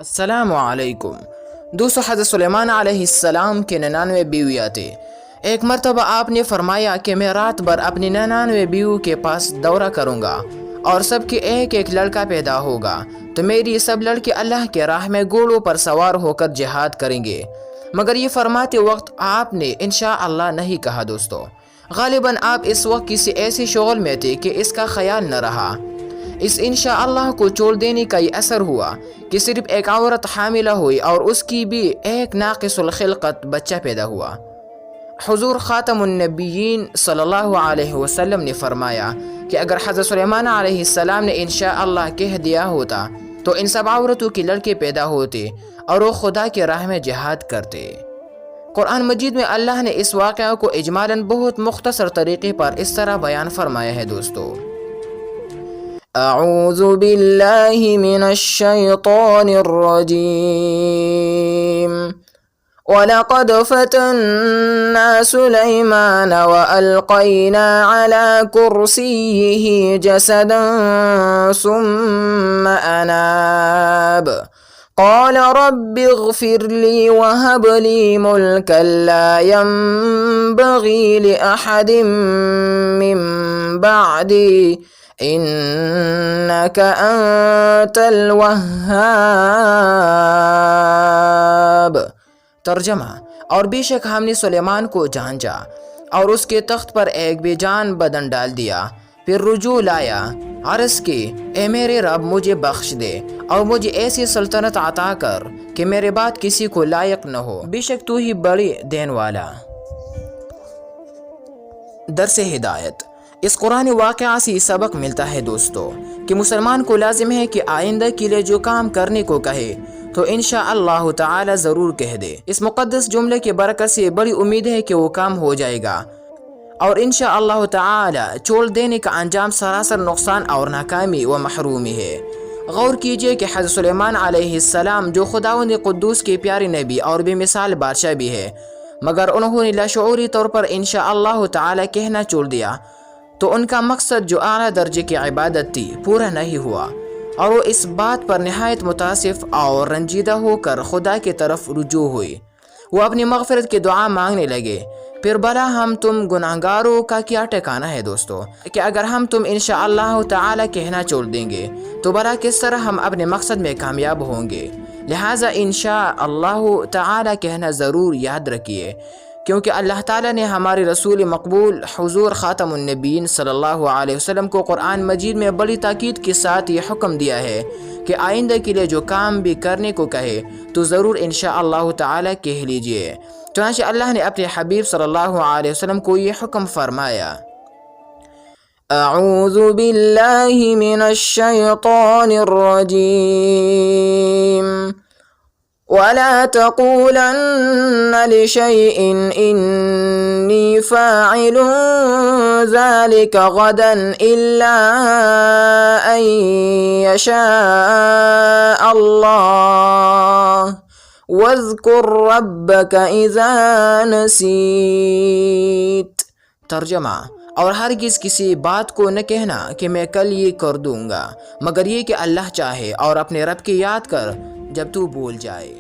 السلام علیکم دوستو، حضرت سلیمان علیہ السلام کے 99 بیویاں تھے۔ ایک مرتبہ آپ نے فرمایا کہ میں رات بھر اپنی 99 بیویوں کے پاس دورہ کروں گا اور سب کے ایک ایک لڑکا پیدا ہوگا، تو میری سب لڑکے اللہ کے راہ میں گھوڑوں پر سوار ہو کر جہاد کریں گے۔ مگر یہ فرماتے وقت آپ نے انشاءاللہ نہیں کہا۔ دوستو، غالباً آپ اس وقت کسی ایسی شغل میں تھے کہ اس کا خیال نہ رہا۔ اس انشاءاللہ کو چھوڑ دینے کا یہ اثر ہوا کہ صرف ایک عورت حاملہ ہوئی اور اس کی بھی ایک ناقص الخلقت بچہ پیدا ہوا۔ حضور خاتم النبیین صلی اللہ علیہ وسلم نے فرمایا کہ اگر حضرت سلیمان علیہ السلام نے انشاءاللہ کہہ دیا ہوتا تو ان سب عورتوں کے لڑکے پیدا ہوتے اور وہ خدا کے راہ میں جہاد کرتے۔ قرآن مجید میں اللہ نے اس واقعہ کو اجمالاً بہت مختصر طریقے پر اس طرح بیان فرمایا ہے۔ دوستو، اعوذ باللہ من الشیطان الرجیم وَلَقَدْ فَتَنَّا سُلَيْمَانَ وَأَلْقَيْنَا عَلَى كُرْسِيِّهِ جَسَدًا ثُمَّ أَنَابَ قَالَ رَبِّ اغْفِرْ لِي وَهَبْ لِي مُلْكًا لَا يَنبَغِي لِأَحَدٍ مِّن بَعْدِي انک انت الوہاب۔ ترجمہ: اور بے شک ہم نے سلیمان کو جانچا اور اس کے تخت پر ایک بے جان بدن ڈال دیا، پھر رجوع لایا، عرض کی اے میرے رب مجھے بخش دے اور مجھے ایسی سلطنت عطا کر کہ میرے بعد کسی کو لائق نہ ہو، بے شک تو ہی بڑی دین والا۔ درس ہدایت: اس قرآن واقعہ سے سبق ملتا ہے دوستو کہ مسلمان کو لازم ہے کہ آئندہ کے لیے جو کام کرنے کو کہے تو انشاءاللہ تعالی ضرور کہہ دے۔ اس مقدس جملے کی برکت سے بڑی امید ہے کہ وہ کام ہو جائے گا، اور انشاءاللہ تعالی چھوڑ دینے کا انجام سراسر نقصان اور ناکامی و محرومی ہے۔ غور کیجئے کہ حضرت سلیمان علیہ السلام جو خداوند قدوس کے پیارے نبی اور بے مثال بادشاہ بھی ہے، مگر انہوں نے لاشعوری طور پر انشاءاللہ تعالی کہنا چھوڑ دیا، تو ان کا مقصد جو اعلیٰ درجے کی عبادت تھی پورا نہیں ہوا، اور وہ اس بات پر نہایت متاسف اور رنجیدہ ہو کر خدا کی طرف رجوع ہوئی۔ وہ اپنی مغفرت کی دعا مانگنے لگے۔ پھر بھلا ہم تم گناہگاروں کا کیا ٹھکانہ ہے دوستو کہ اگر ہم تم انشاءاللہ تعالی کہنا چھوڑ دیں گے تو بھلا کس طرح ہم اپنے مقصد میں کامیاب ہوں گے؟ لہٰذا انشاءاللہ تعالی کہنا ضرور یاد رکھیے، کیونکہ اللہ تعالیٰ نے ہمارے رسول مقبول حضور خاتم النبیین صلی اللہ علیہ وسلم کو قرآن مجید میں بڑی تاکید کے ساتھ یہ حکم دیا ہے کہ آئندہ کے لیے جو کام بھی کرنے کو کہے تو ضرور انشاءاللہ تعالیٰ کہہ لیجئے۔ چنانچہ اللہ نے اپنے حبیب صلی اللہ علیہ وسلم کو یہ حکم فرمایا: اعوذ باللہ من الشیطان الرجیم وَلَا تَقُولَنَّ لِشَيْءٍ إِنِّي فَاعِلٌ ذَلِكَ غَدًا إِلَّا أَن يَشَاءَ اللَّهُ وَاذْكُر رَّبَّكَ إِذَا نَسِيتَ۔ ترجمہ: اور ہرگز کسی بات کو نہ کہنا کہ میں کل یہ کر دوں گا، مگر یہ کہ اللہ چاہے، اور اپنے رب کی یاد کر جب تو بھول جائے۔